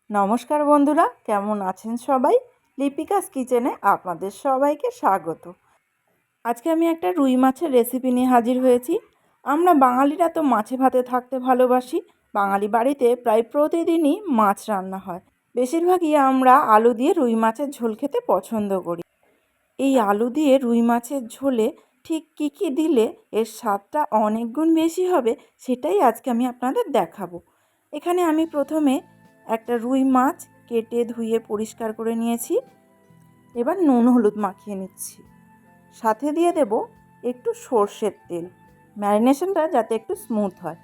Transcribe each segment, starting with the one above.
নমস্কার বন্ধুরা, কেমন আছেন সবাই? লিপিকাস কিচেনে আপনাদের সবাইকে স্বাগত। আজকে আমি একটা রুই মাছের রেসিপি নিয়ে হাজির হয়েছি। আমরা বাঙালিরা তো মাছে ভাতে থাকতে ভালোবাসি। বাঙালি বাড়িতে প্রায় প্রতিদিনই মাছ রান্না হয়। বেশিরভাগই আমরা আলু দিয়ে রুই মাছের ঝোল খেতে পছন্দ করি। এই আলু দিয়ে রুই মাছের ঝোলে ঠিক কী কী দিলে এর স্বাদটা অনেক গুণ বেশি হবে, সেটাই আজকে আমি আপনাদের দেখাবো। এখানে আমি প্রথমে একটা রুই মাছ কেটে ধুয়ে পরিষ্কার করে নিয়েছি। এবার নুন হলুদ মাখিয়ে নিচ্ছি, সাথে দিয়ে দেব একটু সর্ষের তেল, ম্যারিনেশনটা যাতে একটু স্মুথ হয়।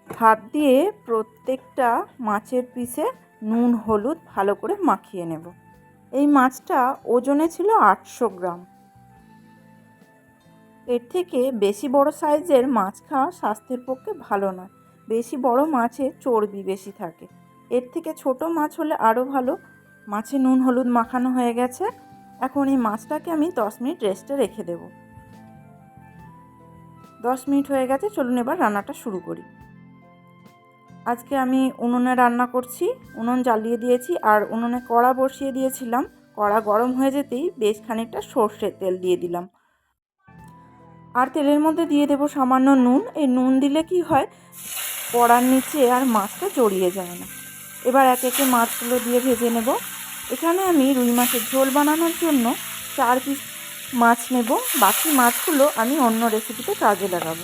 হাত দিয়ে প্রত্যেকটা মাছের পিসে নুন হলুদ ভালো করে মাখিয়ে নেব। এই মাছটা ওজনে ছিল 800 গ্রাম। এর থেকে বেশি বড় সাইজের মাছ খাওয়া স্বাস্থ্যের পক্ষে ভালো নয়। বেশি বড় মাছে চর্বি বেশি থাকে। এর থেকে ছোট মাছ হলে আরও ভালো। মাছে নুন হলুদ মাখানো হয়ে গেছে। এখন এই মাছটাকে আমি 10 মিনিট রেস্টে রেখে দেব। 10 মিনিট হয়ে গেছে, চলুন এবার রান্নাটা শুরু করি। আজকে আমি উনুনে রান্না করছি। উনুন জ্বালিয়ে দিয়েছি আর উনুনে কড়া বসিয়ে দিয়েছিলাম। কড়া গরম হয়ে যেতেই বেশ খানিকটা সর্ষের তেল দিয়ে দিলাম। আর তেলের মধ্যে দিয়ে দেব সামান্য নুন। এই নুন দিলে কি হয়, কড়ার নিচে আর মাছটা জড়িয়ে যায় না। এবার একে একে মাছগুলো দিয়ে ভেজে নেব। এখানে আমি রুই মাছের ঝোল বানানোর জন্য 4 পিস মাছ নেব। বাকি মাছগুলো আমি অন্য রেসিপিতে কাজে লাগাবো।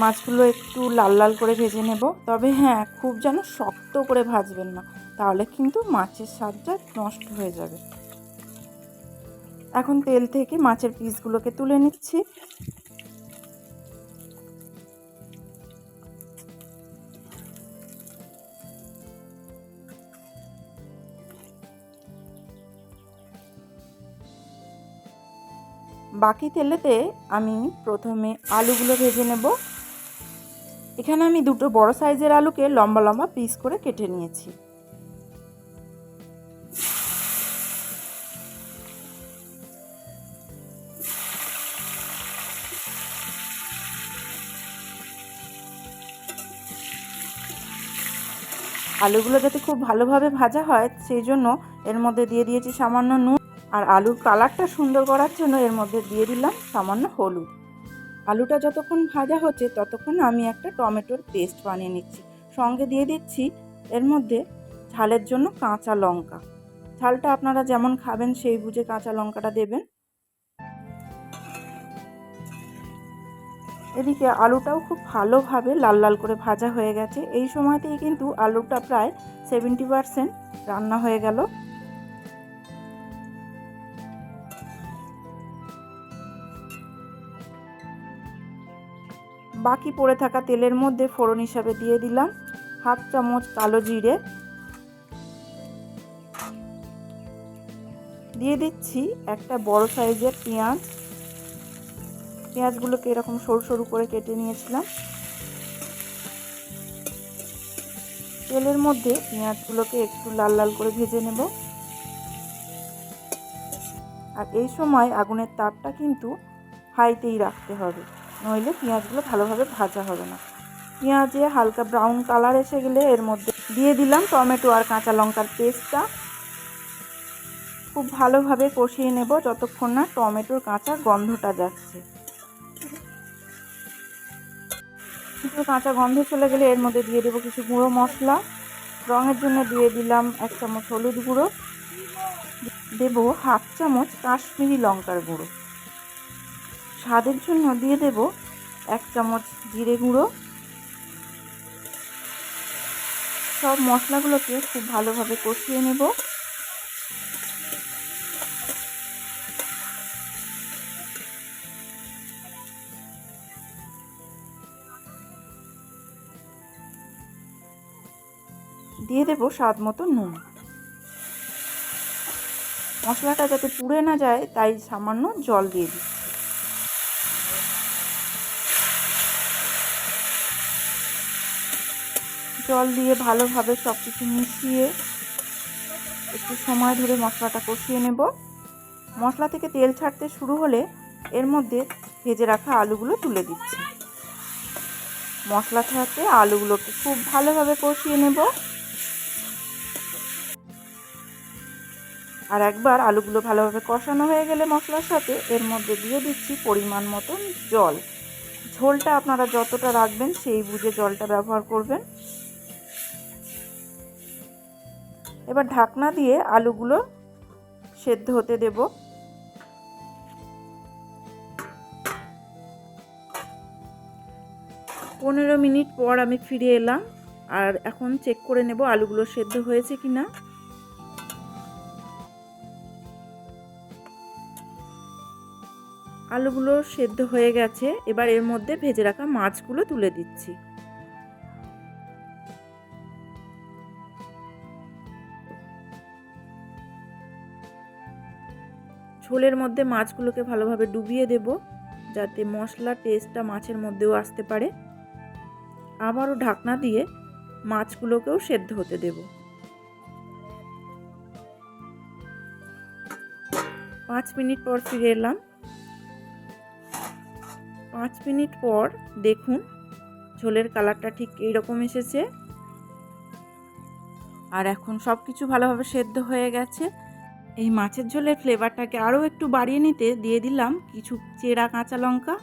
মাছগুলো একটু লাল লাল করে ভেজে নেব, তবে হ্যাঁ, খুব যেন শক্ত করে ভাজবেন না, তাহলে কিন্তু মাছের স্বাদটা নষ্ট হয়ে যাবে। এখন তেল থেকে মাছের পিসগুলোকে তুলে নিচ্ছি। বাকি তেলেতে আমি প্রথমে আলুগুলো ভেজে নেব। এখানে আমি দুটো বড় সাইজের আলুকে লম্বা লম্বা পিস করে কেটে নিয়েছি। আলুগুলো যাতে খুব ভালোভাবে ভাজা হয়, সেই জন্য এর মধ্যে দিয়ে দিয়েছি সামান্য নুন। আর আলুর কালারটা সুন্দর করার জন্য এর মধ্যে দিয়ে দিলাম সামান্য হলুদ। আলুটা যতক্ষণ ভাজা হচ্ছে ততক্ষণ আমি একটা টমেটোর পেস্ট বানিয়ে নিচ্ছি। সঙ্গে দিয়ে দিচ্ছি এর মধ্যে ঝালের জন্য কাঁচা লঙ্কা। ঝালটা আপনারা যেমন খাবেন সেই বুঝে কাঁচা লঙ্কাটা দেবেন। এদিকে আলুটাও খুব ভালোভাবে লাল লাল করে ভাজা হয়ে গেছে। এই সময়তেই কিন্তু আলুটা প্রায় 70% রান্না হয়ে গেল। বাকি পড়ে থাকা তেলের মধ্যে ফোড়ন হিসাবে দিয়ে দিলাম 1/2 চামচ কালো জিরে, দিয়ে দিচ্ছি একটা বড় সাইজের পেঁয়াজ। পেঁয়াজগুলোকে এরকম সরু সরু করে কেটে নিয়েছিলাম। তেলের মধ্যে পেঁয়াজগুলোকে একটু লাল লাল করে ভেজে নেব। আর এই সময় আগুনের তাপটা কিন্তু হাইতেই রাখতে হবে, নইলে পেঁয়াজগুলো ভালোভাবে ভাজা হবে না। পেঁয়াজে হালকা ব্রাউন কালার এসে গেলে এর মধ্যে দিয়ে দিলাম টমেটো আর কাঁচা লঙ্কার পেস্টটা। খুব ভালোভাবে কষিয়ে নেব যতক্ষণ না টমেটোর কাঁচা গন্ধটা যাচ্ছে। একটু কাঁচা গন্ধ চলে গেলে এর মধ্যে দিয়ে দেবো কিছু গুঁড়ো মশলা। রঙের জন্য দিয়ে দিলাম 1 চামচ হলুদ গুঁড়ো, দেব 1/2 চামচ কাশ্মীরি লঙ্কার গুঁড়ো, স্বাদের জন্য দিয়ে দেব 1 চামচ জিরে গুঁড়ো। সব মশলাগুলোকে খুব ভালোভাবে কষিয়ে নেব। দিয়ে দেব স্বাদ মতো নুন। মশলাটা যাতে পুড়ে না যায় তাই সামান্য জল দিয়ে দিচ্ছি। জল দিয়ে ভালোভাবে সব কিছু মিশিয়ে একটু সময় ধরে মশলাটা কষিয়ে নেব। মশলা থেকে তেল ছাড়তে শুরু হলে এর মধ্যে ভেজে রাখা আলুগুলো তুলে দিচ্ছি। মশলার সাথে আলুগুলোকে খুব ভালোভাবে কষিয়ে নেব। আর একবার আলুগুলো ভালোভাবে কষানো হয়ে গেলে মশলার সাথে এর মধ্যে দিয়ে দিচ্ছি পরিমাণ মতন জল। ঝোলটা আপনারা যতটা রাখবেন সেই বুঝে জলটা ব্যবহার করবেন। এবার ঢাকনা দিয়ে আলুগুলো সেদ্ধ হতে দেব। 15 মিনিট পর আমি ফিরে এলাম আর এখন চেক করে নেব আলুগুলো সেদ্ধ হয়েছে কিনা। আলুগুলো সেদ্ধ হয়ে গেছে। এবার এর মধ্যে ভেজে রাখা মাছগুলো তুলে দিচ্ছি। ঝোলের মধ্যে মাছগুলোকে ভালোভাবে ডুবিয়ে দেব যাতে মশলার টেস্টটা মাছের মধ্যেও আসতে পারে। আবারও ঢাকনা দিয়ে মাছগুলোকেও সেদ্ধ হতে দেব। 5 মিনিট পর ফিরে এলাম। 5 মিনিট পর দেখুন ঝোলের কালারটা ঠিক এইরকম এসেছে। আর এখন সব কিছু ভালোভাবে সেদ্ধ হয়ে গেছে। এই মাছের ঝোলের ফ্লেভারটাকে আরও একটু বাড়িয়ে নিতে দিয়ে দিলাম কিছু চেরা কাঁচা লঙ্কা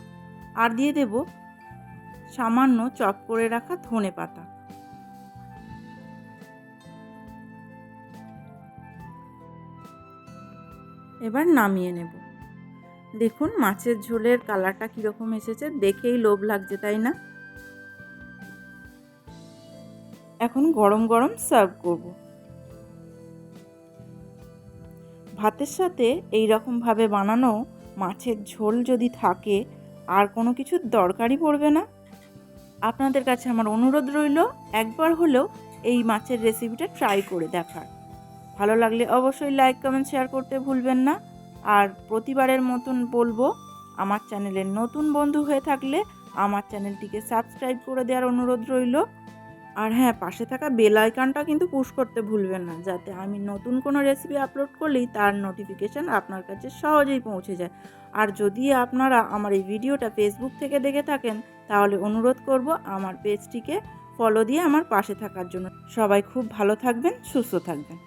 আর দিয়ে দেব সামান্য চপ করে রাখা ধনে পাতা। এবার নামিয়ে নেব। দেখুন মাছের ঝোলের কালারটা কীরকম এসেছে, দেখেই লোভ লাগছে তাই না? এখন গরম গরম সার্ভ করব। ভাতের সাথে এই রকমভাবে বানানো মাছের ঝোল যদি থাকে আর কোনো কিছুর দরকারই পড়বে না। আপনাদের কাছে আমার অনুরোধ রইল একবার হলেও এই মাছের রেসিপিটা ট্রাই করে দেখার। ভালো লাগলে অবশ্যই লাইক কমেন্ট শেয়ার করতে ভুলবেন না। আর প্রতিবারের মতন বলবো আমার চ্যানেলের নতুন বন্ধু হয়ে থাকলে আমার চ্যানেলটিকে সাবস্ক্রাইব করে দেওয়ার অনুরোধ রইল। আর হ্যাঁ, পাশে থাকা বেল আইকনটা কিন্তু পুশ করতে ভুলবেন না যাতে আমি নতুন কোনো রেসিপি আপলোড করলেই তার নোটিফিকেশান আপনার কাছে সহজেই পৌঁছে যায়। আর যদি আপনারা আমার এই ভিডিওটা ফেসবুক থেকে দেখে থাকেন তাহলে অনুরোধ করব আমার পেজটিকে ফলো দিয়ে আমার পাশে থাকার জন্য। সবাই খুব ভালো থাকবেন, সুস্থ থাকবেন।